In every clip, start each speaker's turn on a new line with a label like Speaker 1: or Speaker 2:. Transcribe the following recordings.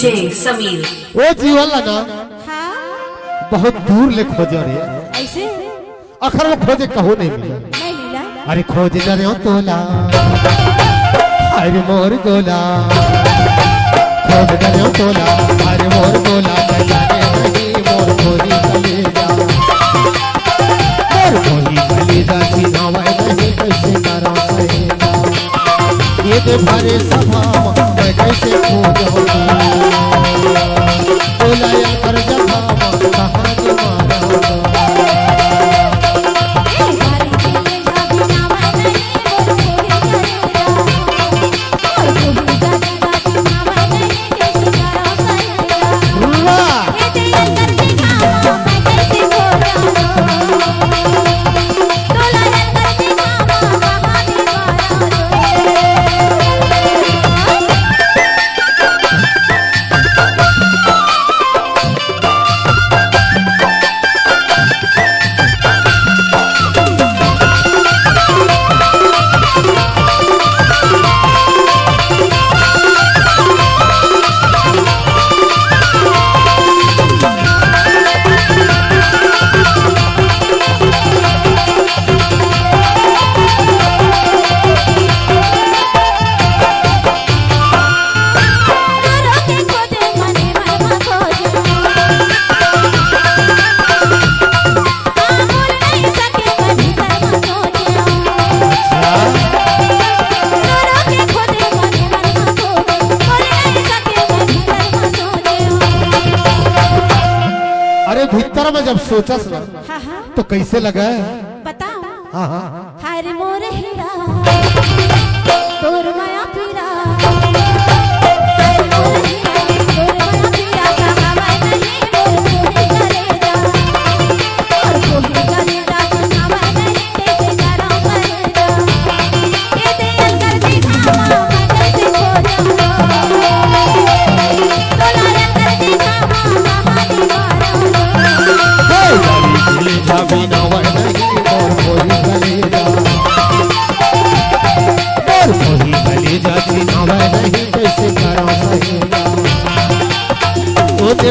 Speaker 1: DJ Sameer
Speaker 2: वो जीवन ना
Speaker 3: हाँ
Speaker 2: बहुत दूर ले खोजो रे
Speaker 3: ऐसे
Speaker 2: अखर में खोजे कहो नहीं मिला
Speaker 3: नहीं मिला
Speaker 2: अरे खोज डरे तोला अरे मोर गोला खोज डरे तोला अरे मोर गोला मैं जाने नहीं मोर खोजी कलेजा मोर खोजी कलेजा चिनावे नहीं कैसे करा सहेगा ये दे भरे सभा मैं कैसे खोजूं बोला या कर जभा कहाँ तुम्हारा भीतर में जब सोचा सुना
Speaker 3: हाँ हाँ
Speaker 2: तो कैसे लगा
Speaker 3: बताओ
Speaker 2: हाँ हाँ
Speaker 3: हर मोर हीरा तोर माया पीरा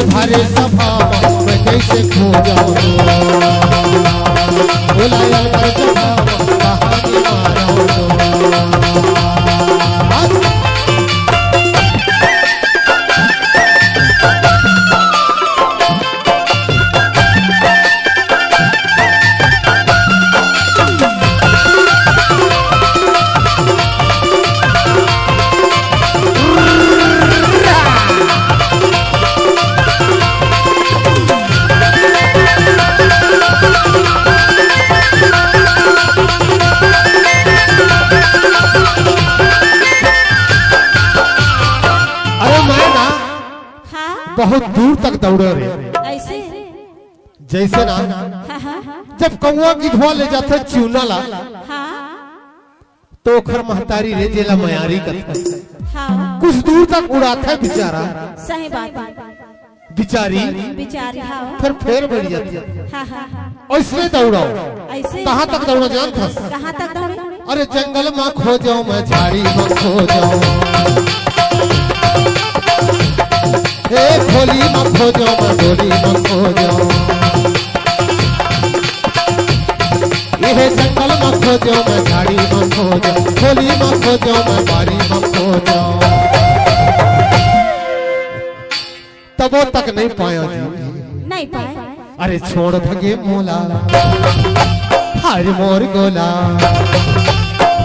Speaker 2: भरे सभा मैं कैसे खो जाऊं बुलाया कर सभा कहानी बहुत दूर तक दौड़े रे
Speaker 3: ऐसे
Speaker 2: जैसे ना
Speaker 3: हाँ
Speaker 2: जब कौआ गिधवा ले जाते चूना ला
Speaker 3: हाँ
Speaker 2: तो ओखर महतारी रे जेला मयारी करता
Speaker 3: हाँ
Speaker 2: कुछ दूर तक उड़ाता है बेचारा
Speaker 3: सही बात
Speaker 2: बिचारी
Speaker 3: बिचारी हाँ
Speaker 2: फिर बढ़ जाती है
Speaker 3: हाँ हाँ
Speaker 2: ऐसे दौड़ाओ
Speaker 3: ऐसे
Speaker 2: कहाँ तक दौड़ा जानता
Speaker 3: कहाँ तक दौड़े
Speaker 2: अरे जंगल में खो जाऊं मैं झाड़ी में खो जाऊं हे खोली में खो जाऊं मैं डोली में खो जाऊं ये जंगल में खो जाऊं मैं झाड़ी में खो जाऊं खोली में खो जाऊं मैं बारी में खो जाऊं तबो तक नहीं पाया जी
Speaker 3: नहीं पाए
Speaker 2: अरे छोड़ धगे मोला हर मोर गोला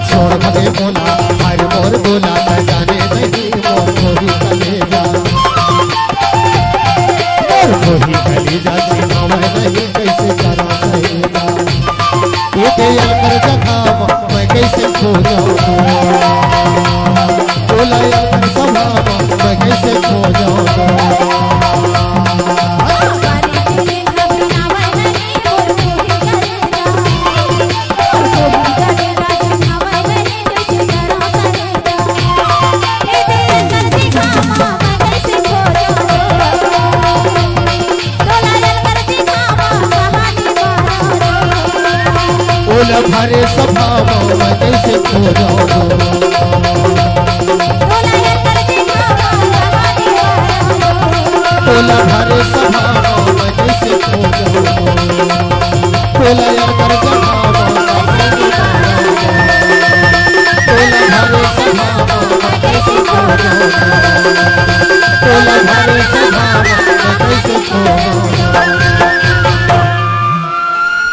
Speaker 2: छोड़ धगे मोला हर मोर गोला मैं जाने नहीं मोर गोरी कलेजा मोर गोरी कलेजा जीना मैं नहीं कैसे करा सहेगा ये दिल कर जगह मैं कैसे खो जाऊं बोला यार सभा मैं कैसे खो जाऊं भरे सभा मैं कैसे खो जाऊं तोला भरे सभावा मैं कैसे खो जाऊं तोला यार कर जमावा तोला भरे सभावा मैं कैसे खो जाऊं तोला भरे सभावा मैं कैसे खो जाऊं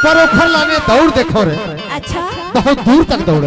Speaker 2: पर ओखर लाने दौड़ देखो रे
Speaker 3: अच्छा
Speaker 2: बहुत दूर तक दौड़े